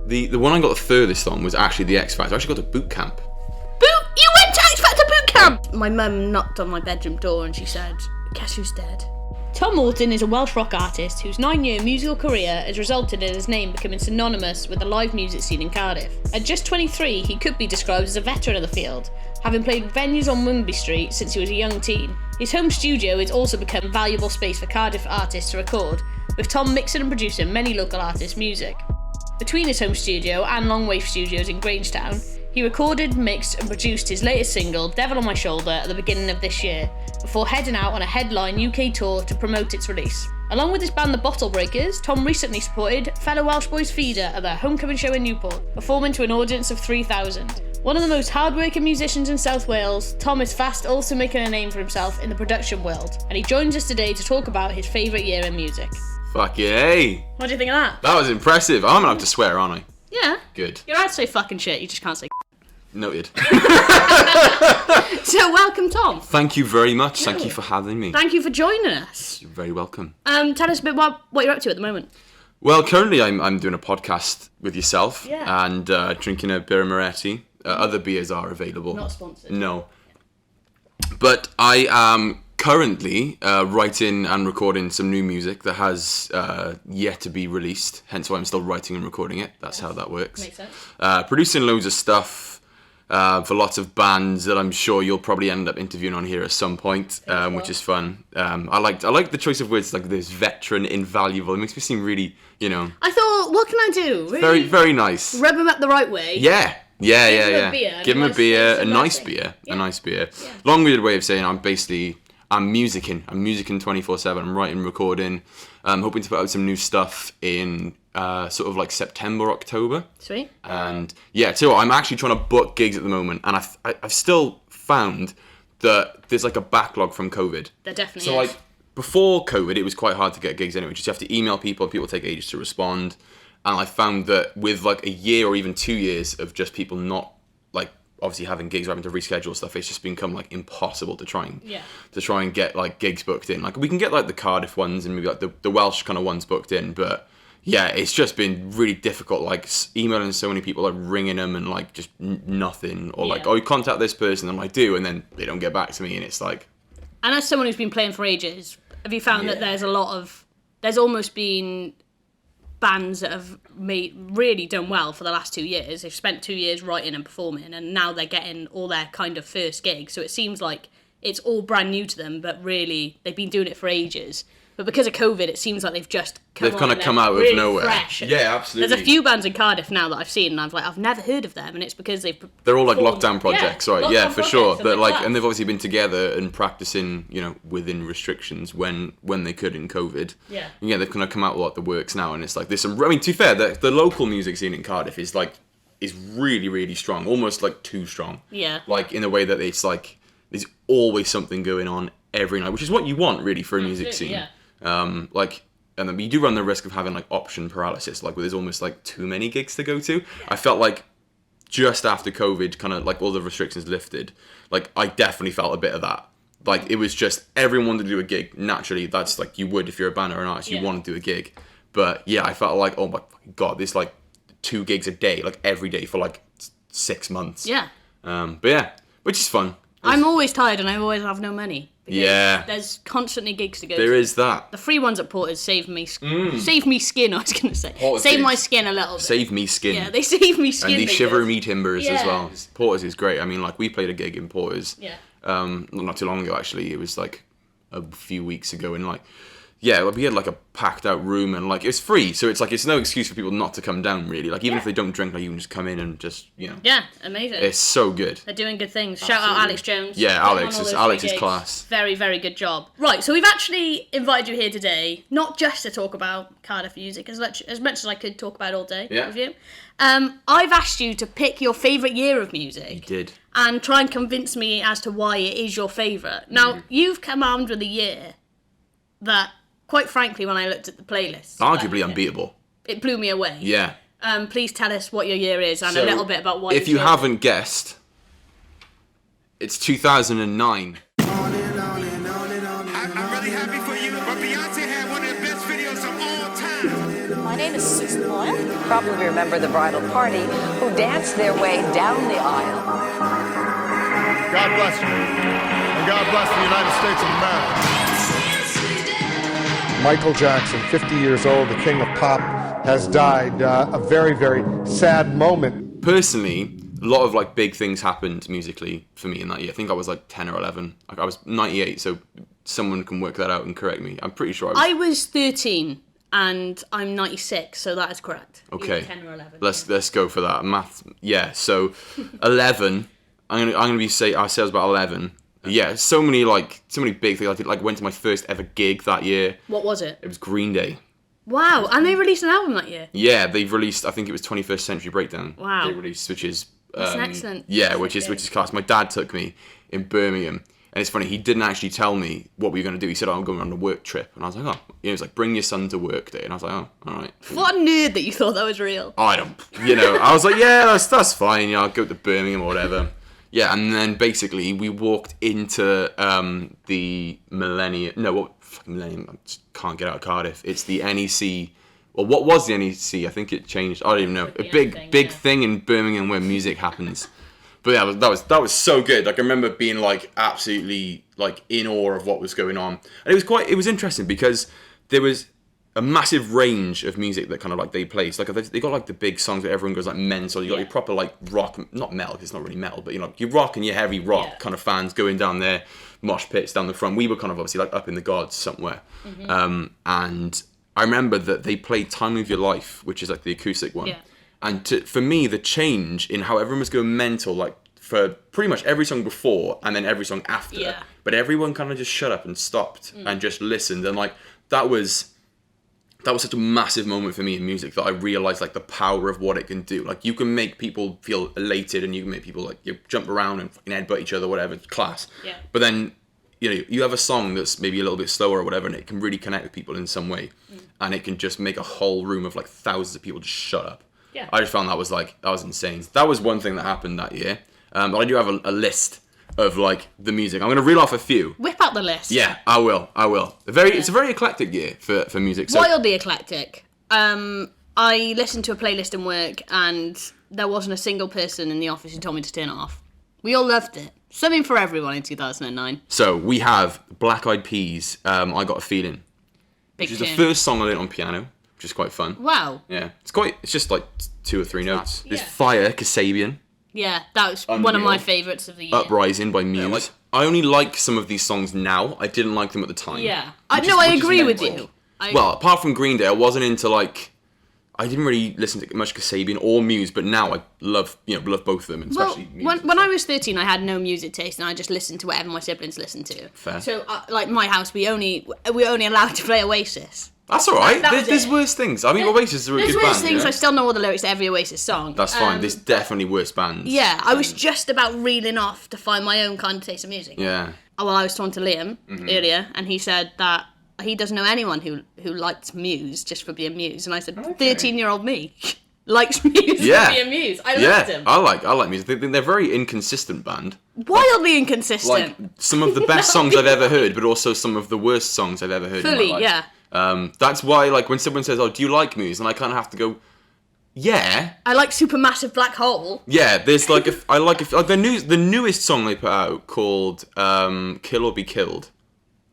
The one I got the furthest on was actually the X Factor. I actually got to boot camp. You went to X Factor boot camp? My mum knocked on my bedroom door and she said, "Guess who's dead?" Tom Auton is a Welsh rock artist whose 9-year musical career has resulted in his name becoming synonymous with the live music scene in Cardiff. At just 23, he could be described as a veteran of the field, having played venues on Wimby Street since he was a young teen. His home studio has also become a valuable space for Cardiff artists to record, with Tom mixing and producing many local artists' music. Between his home studio and Longwave Studios in Grangetown, he recorded, mixed and produced his latest single, Devil on My Shoulder, at the beginning of this year, before heading out on a headline UK tour to promote its release. Along with his band The Bottle Breakers, Tom recently supported fellow Welsh boys Feeder at their homecoming show in Newport, performing to an audience of 3,000. One of the most hard-working musicians in South Wales, Tom is fast also making a name for himself in the production world, and he joins us today to talk about his favourite year in music. Fuck yeah. What do you think of that? That was impressive. I'm gonna have to swear, aren't I? Yeah. Good. You're allowed to say fucking shit, you just can't say Noted. So welcome, Tom. Thank you very much. Thank you for having me. Thank you for joining us. You're very welcome. Tell us a bit what you're up to at the moment. Well, currently I'm doing a podcast with yourself Yeah. and drinking a beer Moretti. Other beers are available. Not sponsored. No. But I am currently writing and recording some new music that has yet to be released, hence why I'm still writing and recording it. That's how that works. Makes sense. Producing loads of stuff for lots of bands that I'm sure you'll probably end up interviewing on here at some point, which is fun. I like the choice of words like this, veteran, invaluable. It makes me seem really, I thought, what can I do? Really very, very nice. rub them up the right way. Yeah. Give them a beer, Give them a nice beer, taste a of nice nothing. beer, Yeah. a nice beer. Yeah. Long-winded way of saying I'm musicking. I'm musicking 24/7. I'm writing, recording. I'm hoping to put out some new stuff in sort of like September, October. Sweet. And yeah, too. I'm actually trying to book gigs at the moment, and I've still found that there's like a backlog from COVID. There definitely So is. like before COVID, it was quite hard to get gigs anyway. Just you have to email people, and people take ages to respond. And I found that with like a year or even 2 years of just people not like obviously having gigs or having to reschedule stuff, it's just become like impossible to try and get like gigs booked in. Like we can get like the Cardiff ones and maybe like the Welsh kind of ones booked in, but yeah, it's just been really difficult. Like emailing so many people, like ringing them and like just nothing, or like, oh, you contact this person, and I do, and then they don't get back to me, and it's like. And as someone who's been playing for ages, have you found that there's almost been bands that have really done well for the last 2 years? They've spent 2 years writing and performing, and now they're getting all their kind of first gig. So it seems like it's all brand new to them, but really they've been doing it for ages. But because of COVID, it seems like they've just come out of nowhere. Fresh. Yeah, absolutely. There's a few bands in Cardiff now that I've seen, and I've never heard of them, and it's because they're all like lockdown projects, right? Yeah, for sure. But like, and they've obviously been together and practicing, within restrictions when they could in COVID. Yeah. And yeah, they've kind of come out with like the works now, and it's like this. I mean, to be fair, the local music scene in Cardiff is really, really strong, almost like too strong. Yeah. Like in a way that it's like there's always something going on every night, which is what you want really for a music scene. Yeah. And then you do run the risk of having like option paralysis, like where there's almost like too many gigs to go to. Yeah. I felt like just after COVID, kind of like all the restrictions lifted, like I definitely felt a bit of that. Like it was just everyone wanted to do a gig. Naturally, that's like you would if you're a band or an artist, you want to do a gig. But yeah, I felt like, oh my God, this like 2 gigs a day, like every day for like 6 months. Yeah. But yeah, which is fun. I'm always tired and I always have no money. Yeah. There's constantly gigs to go to. There is that. The free ones at Porter's save me skin, I was going to say. Porter's save gigs. my skin a little bit. Save me skin. Yeah, they save me skin. And the Shiver Me Timbers as Yeah. well. Porter's is great. I mean, like, we played a gig in Porter's. Yeah. Not too long ago, actually. It was, like, a few weeks ago. And, like, yeah, we had, like, a packed out room. And, like, it's free. So it's, like, it's no excuse for people not to come down, really. Like, even if they don't drink, like, you can just come in and just, Yeah, amazing. It's so good. They're doing good things. Shout out Alex Jones. Yeah, Alex is class. Very, very good job. Right, so we've actually invited you here today, not just to talk about Cardiff music, as much as I could talk about all day with you. I've asked you to pick your favourite year of music. You did. And try and convince me as to why it is your favourite. Now, you've come armed with a year that, quite frankly, when I looked at the playlist, Arguably unbeatable. it blew me away. Yeah. Please tell us what your year is and So, a little bit about why. If you haven't guessed, it's 2009. I'm really happy for you, but Beyonce had one of the best videos of all time. My name is Susan Moyle. probably remember the bridal party, who danced their way down the aisle. God bless you. And God bless the United States of America. Michael Jackson, 50 years old, the king of pop, has died. A very, very sad moment. Personally, a lot of like big things happened musically for me in that year. I think I was like 10 or 11. Like I was 98, so someone can work that out and correct me. I'm pretty sure I was 13 and I'm 96, so that is correct. Okay. You were 10 or 11. Let's go for that. Math. Yeah. So 11. I'm gonna be I said I was about 11. Yeah. So many big things. I did went to my first ever gig that year. What was it? It was Green Day. Wow, and they released an album that year. Yeah, they've released. I think it was 21st Century Breakdown. Wow. They released, which is That's an excellent. Yeah, which is class. My dad took me in Birmingham, and it's funny. He didn't actually tell me what we were going to do. He said, "Oh, I'm going on a work trip," and I was like, "Oh," he was like, "Bring your son to work day," and I was like, "Oh, all right." What a nerd that you thought that was real. I don't, I was like, "Yeah, that's fine. I'll go to Birmingham or whatever." Yeah, and then basically we walked into the Millennium. No, what fucking Millennium? I just can't get out of Cardiff. It's the NEC. Well, what was the NEC? I think it changed. I don't even know. A big thing in Birmingham where music happens. But yeah, that was so good. Like I remember being like absolutely like in awe of what was going on. And it was interesting because there was a massive range of music that kind of like they played. So, like they got like the big songs where everyone goes like mental. You got your proper like rock, not metal, 'cause it's not really metal, but your rock and your heavy rock kind of fans going down there, mosh pits down the front. We were kind of obviously like up in the gods somewhere. And I remember that they played Time of Your Life, which is like the acoustic one. Yeah. And for me, the change in how everyone was going mental, like for pretty much every song before and then every song after, but everyone kind of just shut up and stopped and just listened. And like, that was such a massive moment for me in music that I realized like the power of what it can do. Like you can make people feel elated and you can make people like jump around and fucking headbutt each other, whatever, it's class. Yeah. But then, you have a song that's maybe a little bit slower or whatever, and it can really connect with people in some way. And it can just make a whole room of like thousands of people just shut up. Yeah. I just found that was insane. That was one thing that happened that year. But I do have a list of like the music. I'm going to reel off a few. Whip out the list. Yeah, I will. It's a very eclectic year for music. So. Wildly eclectic. I listened to a playlist in work and there wasn't a single person in the office who told me to turn it off. We all loved it. Something for everyone in 2009. So we have Black Eyed Peas, I Got a Feeling. Which is the first song I learned on piano, which is quite fun. Wow. Yeah. It's just like 2 or 3 notes. There's Fire, Kasabian. Yeah, that was one of my favourites of the year. Uprising by Muse. I only like some of these songs now. I didn't like them at the time. Yeah. I agree with you. Well, apart from Green Day, I wasn't into like... I didn't really listen to much Kasabian or Muse, but now I love both of them, and especially Muse. When I was 13, I had no music taste, and I just listened to whatever my siblings listened to. Fair. So, like my house, we were only allowed to play Oasis. That's all right. There's worse things. I mean, Oasis are a good band. There's worse things. I still know all the lyrics to every Oasis song. That's fine. There's definitely worse bands. Yeah, I was just about reeling off to find my own kind of taste of music. Yeah. Well, I was talking to Liam earlier, and he said that he doesn't know anyone who likes Muse just for being Muse, and I said, 13-year-old me likes Muse for being Muse. I loved him. I like Muse. They're a very inconsistent band. Wildly inconsistent. Like some of the best songs I've ever heard, but also some of the worst songs I've ever heard. Fully, in my life. That's why, like, when someone says, "Oh, do you like Muse?" and I kind of have to go, "Yeah." I like Supermassive Black Hole. Yeah, there's like the newest song they put out called "Kill or Be Killed."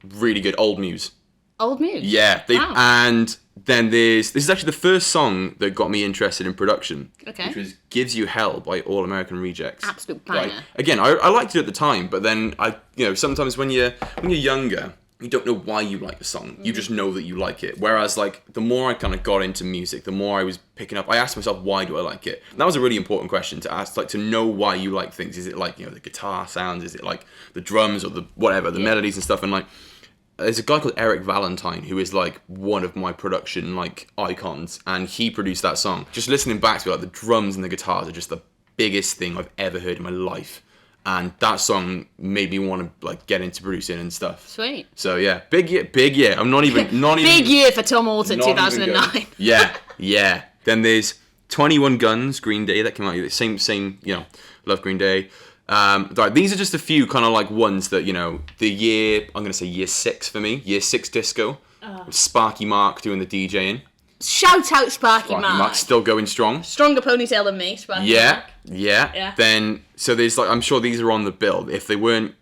Really good, old Muse. Old Muse? Yeah. And then this is actually the first song that got me interested in production. Okay. Which was Gives You Hell by All American Rejects. Absolute banger. Right? Again, I liked it at the time, but then sometimes when you're younger, you don't know why you like the song. You just know that you like it. Whereas like the more I kind of got into music, the more I was picking up, I asked myself, why do I like it? And that was a really important question to ask, like to know why you like things. Is it like, the guitar sounds? Is it like the drums or the whatever, the melodies and stuff? And like, there's a guy called Eric Valentine who is like one of my production like icons, and he produced that song. Just listening back to it, like the drums and the guitars are just the biggest thing I've ever heard in my life, and that song made me want to like get into producing and stuff. Sweet. So yeah, big year. I'm not even big year for Tom Auton 2009. Yeah. Then there's 21 Guns, Green Day, that came out. Same. Love Green Day. These are just a few kind of like ones that, the year, I'm going to say year 6 for me, year 6 disco, Sparky Mark doing the DJing. Shout out Sparky Sparky Mark. Mark's still going strong. Stronger ponytail than me, Sparky Mark. Yeah. Then, so there's like, I'm sure these are on the bill. If they weren't,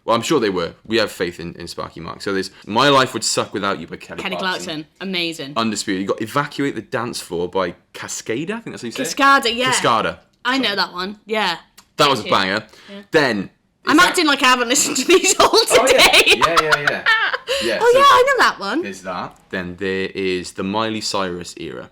well, I'm sure they were. We have faith in Sparky Mark. So there's My Life Would Suck Without You by Kelly Clarkson. Amazing. Undisputed. You got Evacuate the Dance Floor by Cascada. I think that's how you say it. Cascada, yeah. Cascada. I know that one. Yeah. That was a banger. Yeah. Then... I'm acting like I haven't listened to these all today. Yeah. Oh, yeah, I know that one. There's that. Then there is the Miley Cyrus era.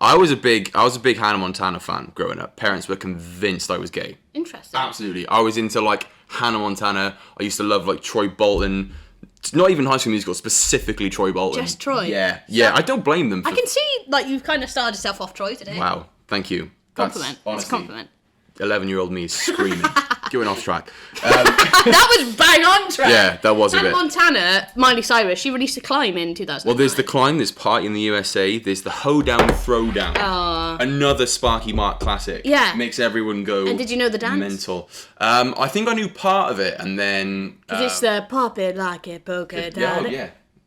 I was a big Hannah Montana fan growing up. Parents were convinced I was gay. Interesting. Absolutely. I was into like Hannah Montana. I used to love like Troy Bolton. It's not even High School Musical, specifically Troy Bolton. Just Troy. Yeah. I don't blame them. I can see like you've kind of started yourself off Troy today. Wow. Thank you. Compliment. That's, It's a compliment. 11-year-old me is screaming. Going off track. That was bang on track. Yeah, that was a Hannah bit. Montana, Miley Cyrus, she released a Climb in 2009. Well, there's the Climb, there's Party in the USA, there's the Hoedown Throwdown. Another Sparky Mark classic. Yeah. Makes everyone go And did you know the dance? mental. I think I knew part of it, and then... It's the pop it like it, polka dot.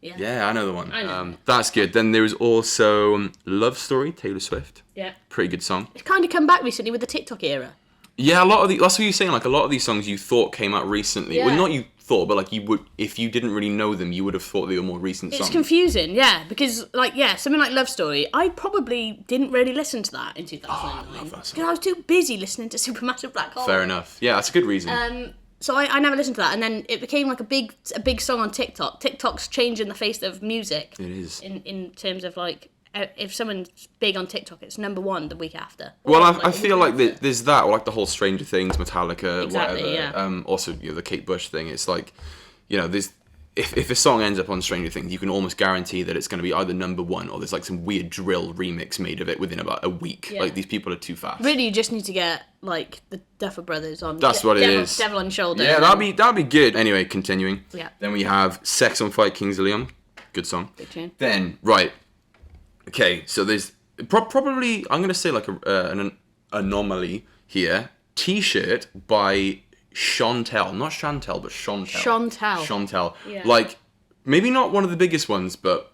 Yeah, I know the one. I know. That's good. Then there was also Love Story, Taylor Swift. Yeah. Pretty good song. It's kind of come back recently with the TikTok era. Yeah, a lot of that's what you're saying. Like a lot of these songs you thought came out recently. Yeah. Well, not you thought, but like you would, if you didn't really know them, you would have thought they were more recent songs. It's confusing, yeah, because like something like Love Story, I probably didn't really listen to that in 2009 I love that song. because I was too busy listening to Supermassive Black Hole. Fair enough. Yeah, that's a good reason. So I never listened to that, and then it became like a big song on TikTok. TikTok's changing the face of music. It is. In terms of like, if someone's big on TikTok, it's number one the week after. Well, Or, I feel like there's that, or like the whole Stranger Things, Metallica, Exactly, whatever. yeah. Also, the Kate Bush thing. It's like, there's if a song ends up on Stranger Things, you can almost guarantee that it's going to be either number one or there's like some weird drill remix made of it within about a week. Yeah. Like these people are too fast. Really, you just need to get like the Duffer Brothers on. That's what it is. Devil on Shoulder. Yeah, that'd be good. Anyway, continuing. Yeah. Then we have Sex on Fire, Kings of Leon. Good song. Big tune. Then right. Okay, so there's probably I'm gonna say like an anomaly here. T-shirt by Chantel, not Chantel, but Chantel. Chantel. Yeah. Like maybe not one of the biggest ones, but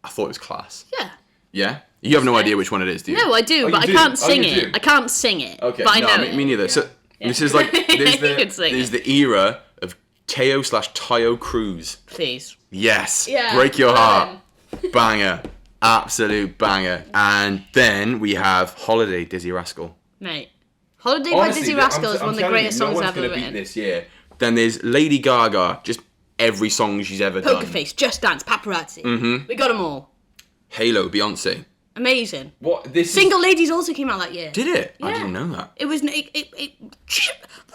I thought it was class. Yeah. Yeah. You have no idea which one it is, do you? No, I do, Oh, but I you can't do? sing Oh, you it. do? I can't sing it. Okay, But I no, know me neither. it. So this is like You could sing there's it. the era of Teo/Tayo Cruz. Please. Yes. Yeah, Break Your go Heart. Banger. Absolute banger. And then we have Holiday, Dizzy Rascal. Mate. Holiday by Dizzy Rascal is one of the greatest songs ever beat written. this year. Then there's Lady Gaga, just every song she's ever Poker done. Face, Just Dance, Paparazzi. Mm-hmm. We got them all. Halo, Beyonce. Amazing. What this Single Ladies also came out that year. Did it? I Yeah. didn't know that. It was it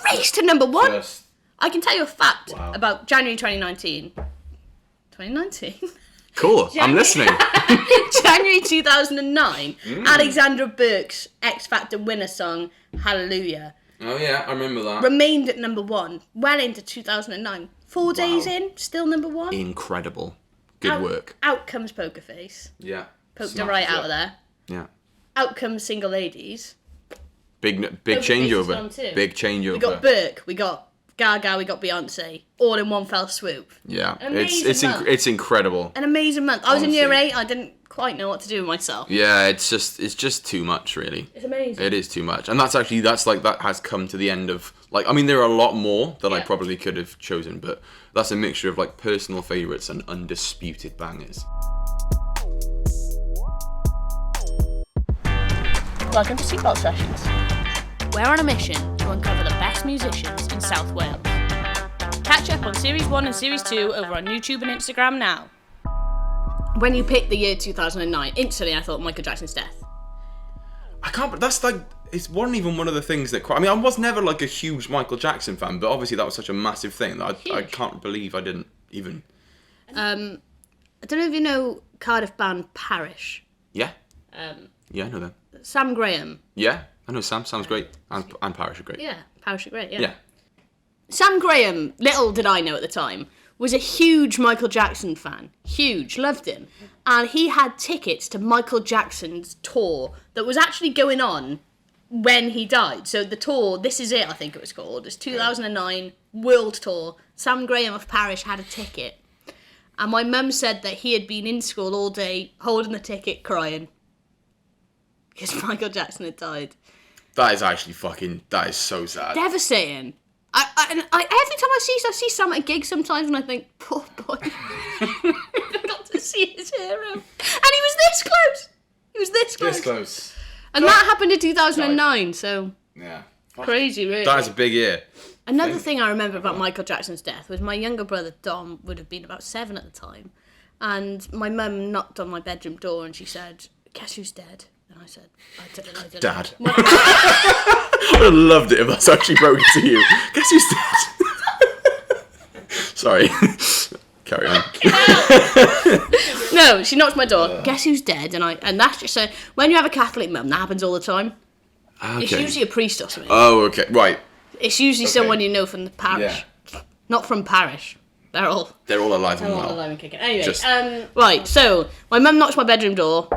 raced to number one. Just- I can tell you a fact Wow. about January 2019. 2019? Cool. I'm listening. January 2009. Alexandra Burke's X Factor winner song, Hallelujah, Oh yeah, I remember that. remained at number one well into 2009. 4 days in, still number one. Incredible. Good work. Out comes Poker Face. Yeah. Poked her Smashed right it. out of there. Yeah. Out comes Single Ladies. Big Poker Face is changeover. gone too. Big changeover. We got Burke, we got Gaga, we got Beyonce, all in one fell swoop. Yeah. An It's amazing month. it's incredible. An amazing month. I was in Honestly. year 8, I didn't quite know what to do with myself. Yeah, it's just too much, really. It's amazing. It is too much, and that's like that has come to the end of like. I mean, there are a lot more that I Yeah. probably could have chosen, but that's a mixture of like personal favorites and undisputed bangers. Welcome to Seatbelt Sessions. We're on a mission to uncover the best musicians in South Wales. Catch up on Series 1 and Series 2 over on YouTube and Instagram now. When you picked the year 2009, instantly I thought Michael Jackson's death. I can't. But that's like it wasn't even one of the things that. I mean, I was never like a huge Michael Jackson fan, but obviously that was such a massive thing that I Huge. can't believe I didn't even. I don't know if you know Cardiff band Parish. Yeah. Yeah, I know them. Sam Graham. Yeah, I know Sam. Sam's great, and Parish are great. Yeah, Parish are great, yeah. Yeah. Sam Graham, little did I know at the time, was a huge Michael Jackson fan. Huge, loved him. And he had tickets to Michael Jackson's tour that was actually going on when he died. So the tour, This Is It, I think it was called. It's 2009 World Tour. Sam Graham of Parish had a ticket. And my mum said that he had been in school all day holding the ticket crying. Because Michael Jackson had died. That is actually that is so sad. Devastating. Every time I see Sam at a gig sometimes and I think, poor boy. I got to see his hero. And he was this close. This close. And that happened in 2009, so... Yeah. Crazy, really. That is a big year. Another thing I remember about Michael Jackson's death was my younger brother Dom would have been about 7 at the time, and my mum knocked on my bedroom door and she said, "Guess who's dead?" And I said, "I don't know." Dad. I would have loved it if that's actually broken to you. Guess who's dead? Sorry. Carry on. No, she knocked my door. Guess who's dead? And that's just so when you have a Catholic mum, that happens all the time. Okay. It's usually a priest or something. Oh, okay, right. It's usually someone you know from the parish. Yeah. Not from parish. They're all alive and well. All alive and kicking. Anyway, right, so my mum knocks my bedroom door.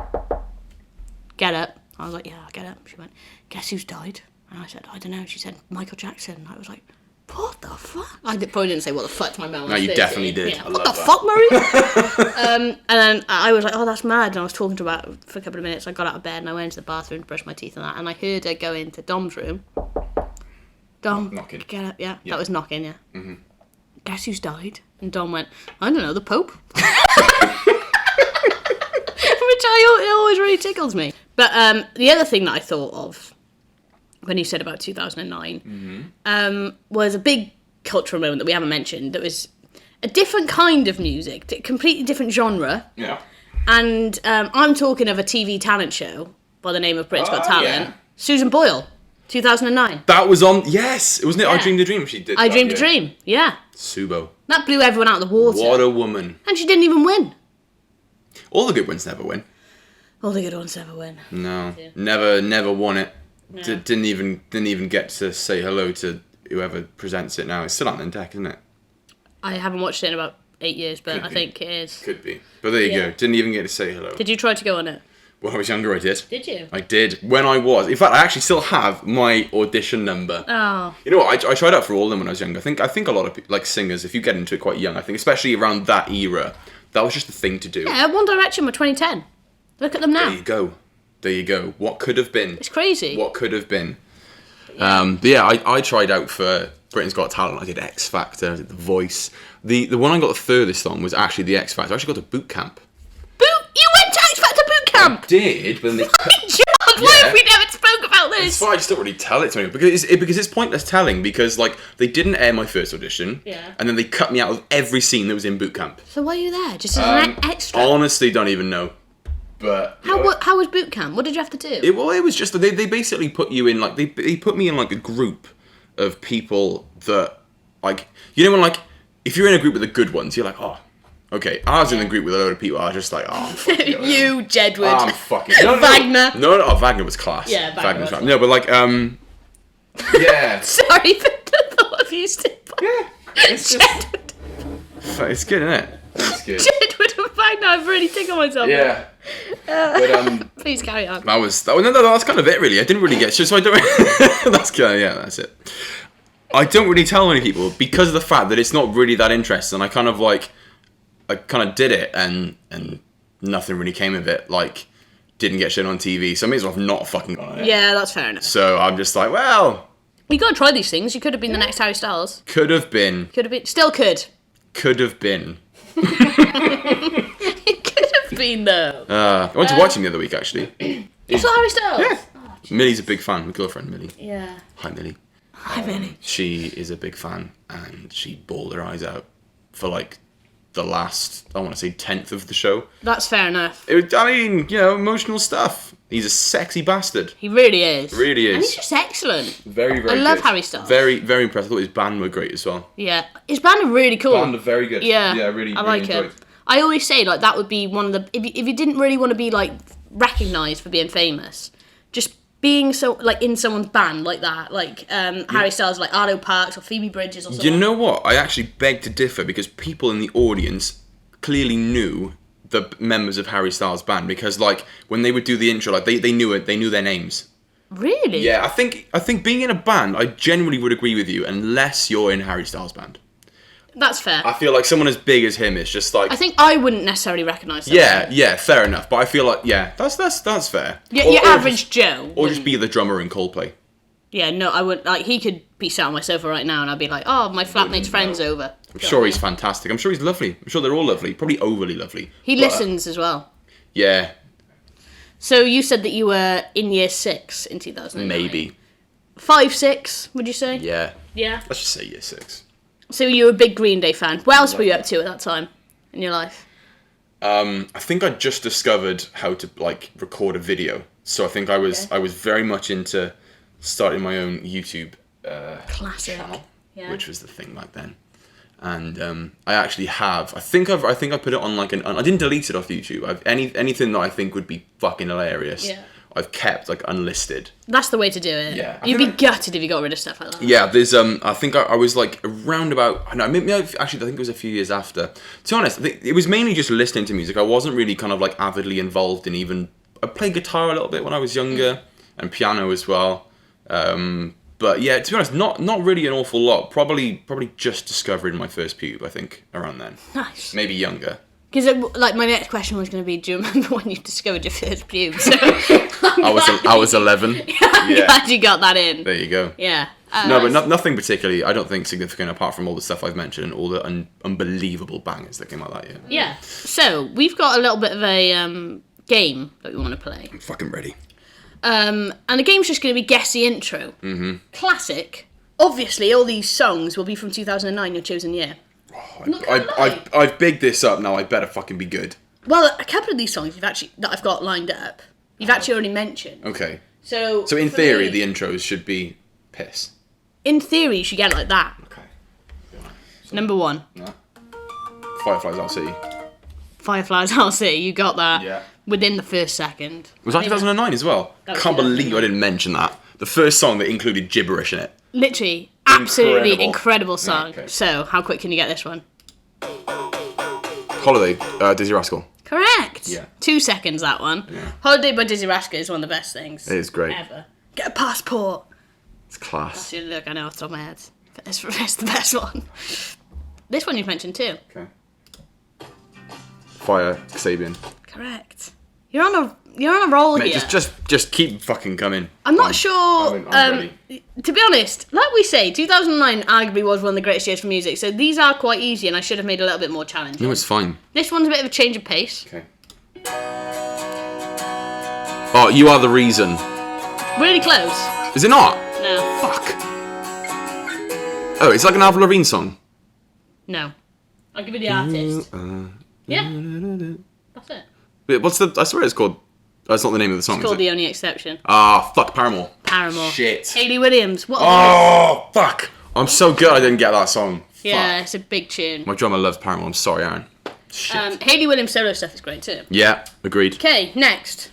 Get up. I was like, yeah, I'll get up. She went, "Guess who's died?" And I said, "I don't know." She said, "Michael Jackson." I was like, what the fuck? I probably didn't say what the fuck to my mum. No, you definitely did. Yeah. What the fuck, Murray? And then I was like, oh, that's mad. And I was talking to her about it for a couple of minutes. I got out of bed and I went into the bathroom to brush my teeth and that. And I heard her go into Dom's room. Dom, knocking. Get up. Yeah, that was knocking, yeah. Mm-hmm. Guess who's died? And Dom went, I don't know, the Pope. Which it always really tickles me. But the other thing that I thought of when you said about 2009 was a big cultural moment that we haven't mentioned. That was a different kind of music, a completely different genre. Yeah. And I'm talking of a TV talent show by the name of Britain's Got Talent. Yeah. Susan Boyle, 2009. That was on, yes, wasn't it? Yeah. I Dreamed a Dream she did. I Dreamed a Dream, yeah. Subo. That blew everyone out of the water. What a woman. And she didn't even win. All the good ones never win. All the good ones never win. No, Yeah. never won it. No. Didn't even get to say hello to whoever presents it now. It's still on the deck, isn't it? I haven't watched it in about 8 years, but Could I be. think it is. Could be. But there you Yeah. go. Didn't even get to say hello. Did you try to go on it? When I was younger, I did. Did you? I did. When I was. In fact, I actually still have my audition number. Oh. You know what? I tried out for all of them when I was younger. I think a lot of like singers, if you get into it quite young, I think, especially around that era, that was just the thing to do. Yeah, One Direction were 2010. Look at them now. There you go. There you go. What could have been? It's crazy. What could have been? But yeah, I tried out for Britain's Got Talent. I did X Factor, I did The Voice. The one I got the furthest on was actually the X Factor. I actually got to boot camp. You went to X Factor boot camp? I did, but then they John, why have we never spoke about this? It's fine, I just don't really tell it to anyone because it's pointless telling because like they didn't air my first audition, and then they cut me out of every scene that was in boot camp. So why are you there? Just as an extra? Honestly, don't even know. But How was boot camp? What did you have to do? it was just they basically put you in like they put me in like a group of people that like when like if you're in a group with the good ones you're like okay. I was in a group with a load of people. I was just like I'm fucking you, Jedward. I'm fucking Wagner. No, Wagner was class. Yeah, Wagner was class. No, but like yeah. Sorry for the thought of you still. Yeah, it's just Jedward. it's good, isn't it? It's good. Jedward and Wagner. I've really tickled myself. Yeah. But Please carry on. that's kind of it really. I didn't really get so I don't that's it. I don't really tell many people because of the fact that it's not really that interesting. I kind of did it and nothing really came of it. Like didn't get shit on TV, so I may as well have not fucking gone on it. Yeah, that's fair enough. So I'm just like, well, You gotta try these things. You could have been the next Harry Styles. could have been. Could have been. Still could. Could have been. You could have been though. I went to watch him the other week actually. You saw Harry Styles? Yeah. Millie's a big fan. My girlfriend Millie. Yeah. Hi Millie. Hi, Millie. She is a big fan and she bawled her eyes out for like the last, I want to say 10th of the show. That's fair enough. Emotional stuff. He's a sexy bastard. He really is. Really is. And he's just excellent. Very, very I love good. Harry Styles. Very, very impressed. I thought his band were great as well. Yeah. His band are really cool. Band are very good. Yeah. Yeah, really, I really like enjoyed. it. I always say like that would be one of the if you didn't really want to be like recognised for being famous, just being so like in someone's band like that, like Harry Styles, like Arlo Parks or Phoebe Bridges or something. You know what? I actually beg to differ because people in the audience clearly knew the members of Harry Styles' band because like when they would do the intro, like they knew it, they knew their names. Really? Yeah, I think being in a band, I generally would agree with you unless you're in Harry Styles' band. That's fair. I feel like someone as big as him is just like... I think I wouldn't necessarily recognise that. Yeah, fair enough. But I feel like, that's fair. Your average Joe. Or just be the drummer in Coldplay. Yeah, no, I wouldn't. Like, he could be sat on my sofa right now and I'd be like, oh, my flatmate's friend's over. I'm sure he's fantastic. I'm sure he's lovely. I'm sure they're all lovely. Probably overly lovely. He listens as well. Yeah. So you said that you were in year 6 in 2009. Maybe. 5, 6, would you say? Yeah. Yeah. Let's just say year 6. So you were a big Green Day fan. What else were you up to at that time in your life? I think I just discovered how to like record a video. So I think I was very much into starting my own YouTube Classic. channel, Yeah. which was the thing back then. And I actually have. I think I put it on like I didn't delete it off YouTube. Anything that I think would be fucking hilarious. Yeah. I've kept like unlisted. That's the way to do it. Yeah. You'd be gutted if you got rid of stuff like that. Yeah, there's I think I was like around about maybe actually I think it was a few years after. To be honest, I think it was mainly just listening to music. I wasn't really kind of like avidly involved in even. I played guitar a little bit when I was younger and piano as well. But yeah, to be honest, not really an awful lot. Probably just discovering my first pube. I think around then. Nice. Maybe younger. Because like my next question was going to be, do you remember when you discovered your first pube? So I was 11. I'm glad you got that in. There you go. Yeah. No, but nothing particularly, I don't think, significant apart from all the stuff I've mentioned and all the unbelievable bangers that came out that year. Yeah. So, we've got a little bit of a game that we want to play. I'm fucking ready. And the game's just going to be guess the intro. Mm-hmm. Classic. Obviously, all these songs will be from 2009, your chosen year. I've bigged this up now, I better fucking be good. Well, a couple of these songs that I've got lined up, you've actually already mentioned. Okay. So in theory, the intros should be piss. In theory, you should get it like that. Okay. Number 1. No. Fireflies I'll see. Fireflies, I'll see. You got that. Yeah. Within the first second. Was that 2009 as well? That was Can't believe 2009. I didn't mention that. The first song that included gibberish in it. Literally, absolutely incredible song. Yeah, okay. So, how quick can you get this one? Holiday, Dizzy Rascal. Correct. Yeah. 2 seconds, that one. Yeah. Holiday by Dizzy Rascal is one of the best things. It is great. Ever. Get a passport. It's class. That's the only look I know off the top of my head. It's the best one. This one you've mentioned too. Okay. Fire, Kasabian. Correct. You're on a roll Mate, here. just keep fucking coming. I'm not sure. I'm ready. To be honest, like we say, 2009 arguably was one of the greatest years for music. So these are quite easy, and I should have made a little bit more challenging. No, it's fine. This one's a bit of a change of pace. Okay. Oh, You Are the Reason. Really close. Is it not? No. Fuck. Oh, it's like an Avril Lavigne song. No. I'll give you the artist. Yeah. That's it. Wait, I swear it's called... That's not the name of the song, It's called is it? The Only Exception. Ah, fuck, Paramore. Paramore. Shit. Hayley Williams. What? Oh, fuck. I'm so good I didn't get that song. Yeah, Fuck. it's a big tune. My drummer loves Paramore. I'm sorry, Aaron. Shit. Hayley Williams solo stuff is great too. Yeah, agreed. Okay, next.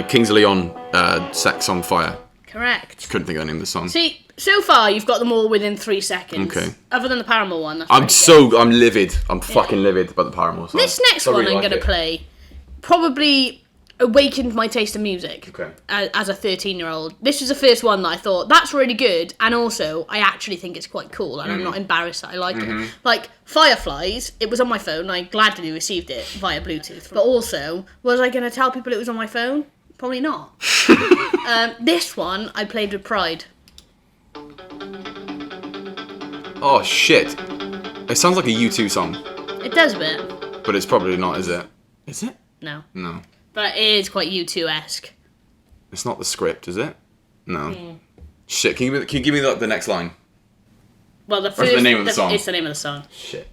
Kings of Leon, Sex on Fire. Correct. Couldn't think of the name of the song. See, so far you've got them all within 3 seconds. Okay. Other than the Paramore one. That's I'm livid. I'm fucking livid about the Paramore song. This next I one really I'm like going to it. play probably awakened my taste in music. Okay. As a 13-year-old. This was the first one that I thought, that's really good, and also, I actually think it's quite cool, and I'm not embarrassed that I like it. Like, Fireflies, it was on my phone, and I gladly received it via Bluetooth. But also, was I going to tell people it was on my phone? Probably not. This one, I played with pride. Oh, shit. It sounds like a U2 song, It does a bit. but it's probably not, is it? Is it? No. No. But it is quite U2-esque. It's not the script, is it? No. Shit, can you give me the next line? Well, the Or is first... it the name of the song? It's the name of the song. Shit.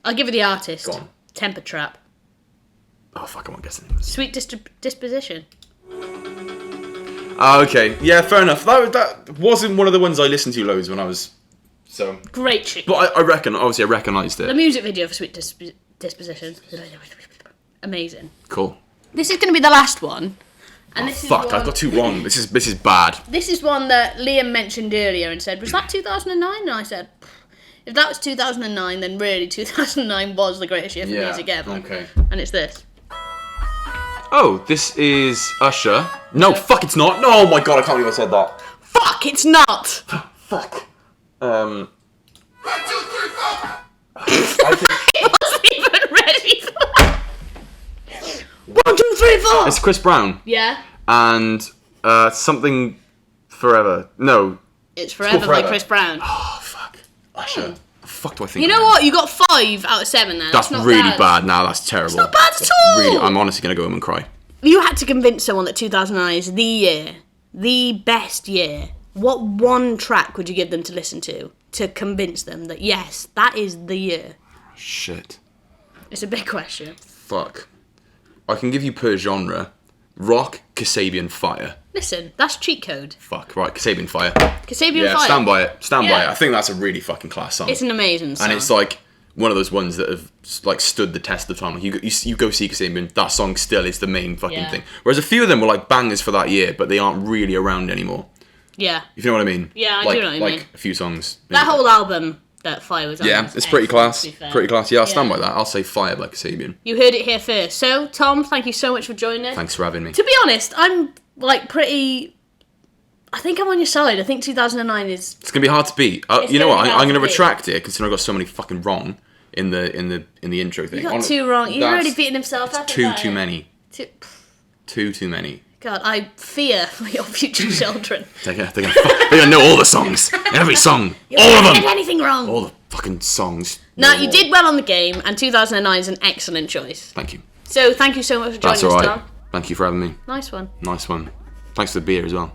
I'll give you the artist. Go on. Temper Trap. Oh, fuck, I won't guess the name of the song. Sweet Disposition. Oh, okay. Yeah, fair enough. That wasn't one of the ones I listened to loads when I was... So... Great tune. But I recognised The it. music video for Sweet Disposition. Amazing. Cool. This is going to be the last one. And this Fuck, is I've got two wrong. This is bad. This is one that Liam mentioned earlier and said, was that 2009? And I said, if that was 2009, then really 2009 was the greatest year for music ever. Okay. And it's this. Oh, this is Usher. No, fuck, it's not. No, oh my god, I can't believe I said that. Fuck, it's not! Fuck. I Wasn't even ready for 1, 2, 3, 4. It's Chris Brown. Yeah. And something forever. No. It's Forever by Forever. Chris Brown. Oh, fuck. Usher. The fuck do I think? You know what? You got 5 out of 7 there. That's not really bad. bad. Now that's terrible. It's not bad at all. Really, I'm honestly gonna go home and cry. If you had to convince someone that 2009 is the year, the best year, what one track would you give them to listen to convince them that yes, that is the year? Shit. It's a big question. Fuck. I can give you per genre. Rock, Kasabian, Fire. Listen, that's cheat code. Fuck, right, Kasabian, Fire. Kasabian Fire. Stand by it. Stand by Yeah. it. I think that's a really fucking class song. It's an amazing song. And it's like one of those ones that have like stood the test of time. Like you go see Kasabian, that song still is the main fucking Yeah. thing. Whereas a few of them were like bangers for that year, but they aren't really around anymore. Yeah. If you know what I mean? Yeah, I like, do know what you mean. Like a few songs. That whole album that Fire was on. Yeah, was it's pretty excellent, class. to be fair. Pretty class. Yeah, I'll stand Yeah. by that. I'll say Fire by Kasabian. You heard it here first. So, Tom, thank you so much for joining us. Thanks for having me. To be honest, I'm like pretty. I think I'm on your side. I think 2009 is. It's gonna be hard to beat. It's You know gonna what? be I'm hard gonna to beat. retract it considering I got so many fucking wrong in the intro thing. You got 2 wrong. You're That's already beating himself up. Too about it. many. Too many. God, I fear for your future children. They're gonna know all the songs, every song, all of You did them, anything wrong? all the fucking songs. No, you did well on the game, and 2009 is an excellent choice. Thank you. So, thank you so much for joining That's us, all right. Tom. Thank you for having me. Nice one. Nice one. Thanks for the beer as well.